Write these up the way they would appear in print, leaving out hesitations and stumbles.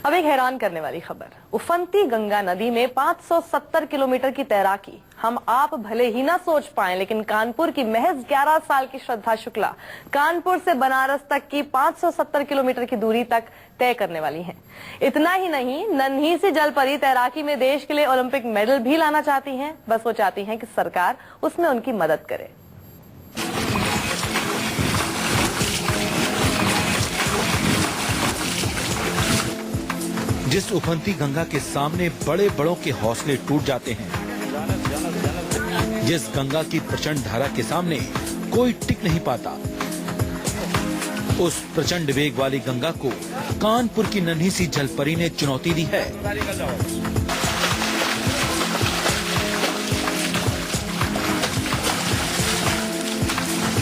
अब एक हैरान करने वाली खबर। उफनती गंगा नदी में 570 किलोमीटर की तैराकी हम आप भले ही ना सोच पाए, लेकिन कानपुर की महज 11 साल की श्रद्धा शुक्ला कानपुर से बनारस तक की 570 किलोमीटर की दूरी तक तय करने वाली हैं। इतना ही नहीं, नन्ही सी जलपरी तैराकी में देश के लिए ओलंपिक मेडल भी लाना चाहती हैं। बस वो चाहती हैं कि सरकार उसमें उनकी मदद करे। जिस उफनती गंगा के सामने बड़े बड़ों के हौसले टूट जाते हैं, जिस गंगा की प्रचंड धारा के सामने कोई टिक नहीं पाता, उस प्रचंड वेग वाली गंगा को कानपुर की नन्ही सी जलपरी ने चुनौती दी है।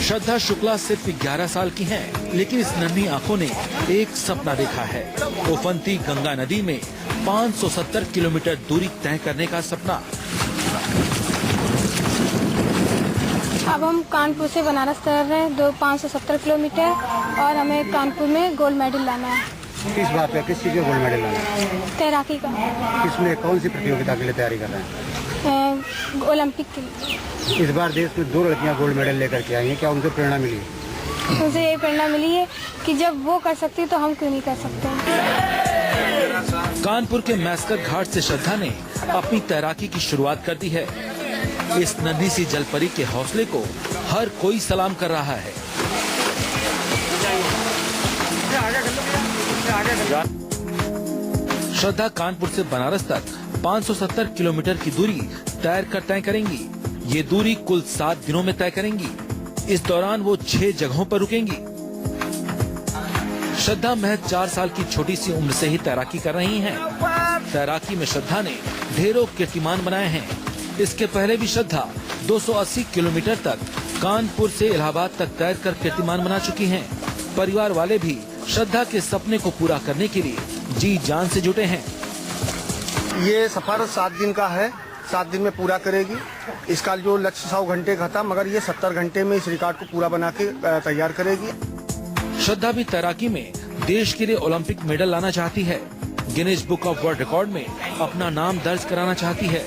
श्रद्धा शुक्ला सिर्फ 11 साल की हैं, लेकिन इस नन्ही आंखों ने एक सपना देखा है। उफनती गंगा नदी में 570 किलोमीटर दूरी तय करने का सपना। अब हम कानपुर से बनारस तैर रहे हैं 570 किलोमीटर और हमें कानपुर में गोल्ड मेडल लाना है। किस बात पे, किस चीज का गोल्ड मेडल लाना है? तैराकी का। किसमें, कौन सी प्रतियोगिता के लिए तैयारी कर रहे हैं? ओलंपिक के लिए। इस बार देश में 2 लड़कियां गोल्ड मेडल लेकर के आई हैं, क्या उनको प्रेरणा मिली? मुझे ये प्रेरणा मिली है कि जब वो कर सकती तो हम क्यों नहीं कर सकते। कानपुर के मैस्कर घाट से श्रद्धा ने अपनी तैराकी की शुरुआत कर दी है। इस नन्ही सी जलपरी के हौसले को हर कोई सलाम कर रहा है। श्रद्धा कानपुर से बनारस तक 570 किलोमीटर की दूरी तय करेंगी। ये दूरी कुल 7 दिनों में तय करेंगी। इस दौरान वो 6 जगहों पर रुकेंगी। श्रद्धा महज 4 साल की छोटी सी उम्र से ही तैराकी कर रही हैं। तैराकी में श्रद्धा ने ढेरों कीर्तिमान बनाए हैं। इसके पहले भी श्रद्धा 280 किलोमीटर तक कानपुर से इलाहाबाद तक तैरकर कीर्तिमान बना चुकी हैं। परिवार वाले भी श्रद्धा के सपने को पूरा करने के लिए जी जान से जुटे हैं। ये सफर 7 दिन का है, 7 दिन में पूरा करेगी। इसका जो लक्ष्य 100 घंटे का था, मगर ये 70 घंटे में इस रिकॉर्ड को पूरा बना के तैयार करेगी। श्रद्धा भी तैराकी में देश के लिए ओलंपिक मेडल लाना चाहती है। Guinness book of world record में अपना नाम दर्ज कराना चाहती है।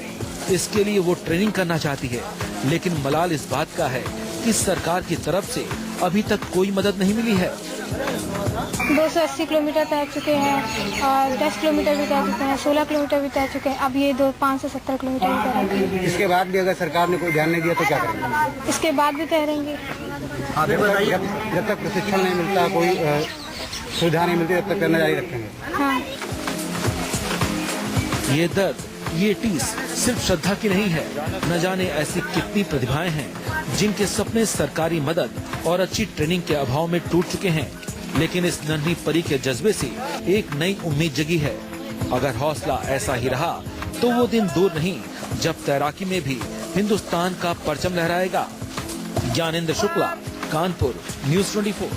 इसके लिए वो ट्रेनिंग करना चाहती है, लेकिन मलाल इस बात का है कि सरकार की तरफ से अभी तक कोई मदद नहीं मिली है। 280 किलोमीटर तैर चुके हैं और 10 किलोमीटर भी तैर चुके हैं, 16 किलोमीटर भी तैर चुके हैं। अब ये 570 किलोमीटर भी तैरेंगे। इसके बाद भी अगर सरकार ने कोई ध्यान नहीं दिया तो क्या करेंगे? इसके बाद भी तैरेंगे। जब तक प्रशिक्षण नहीं मिलता, कोई सुविधा नहीं मिलती, तब तक करना जारी रखेंगे। हाँ। ये दर्द, ये टीस सिर्फ श्रद्धा की नहीं है। न जाने ऐसी कितनी प्रतिभाएं हैं जिनके सपने सरकारी मदद और अच्छी ट्रेनिंग के अभाव में टूट चुके हैं। लेकिन इस नन्ही परी के जज्बे से एक नई उम्मीद जगी है। अगर हौसला ऐसा ही रहा तो वो दिन दूर नहीं जब तैराकी में भी हिंदुस्तान का परचम लहराएगा। ज्ञानेंद्र शुक्ला, कानपुर, न्यूज़ 24।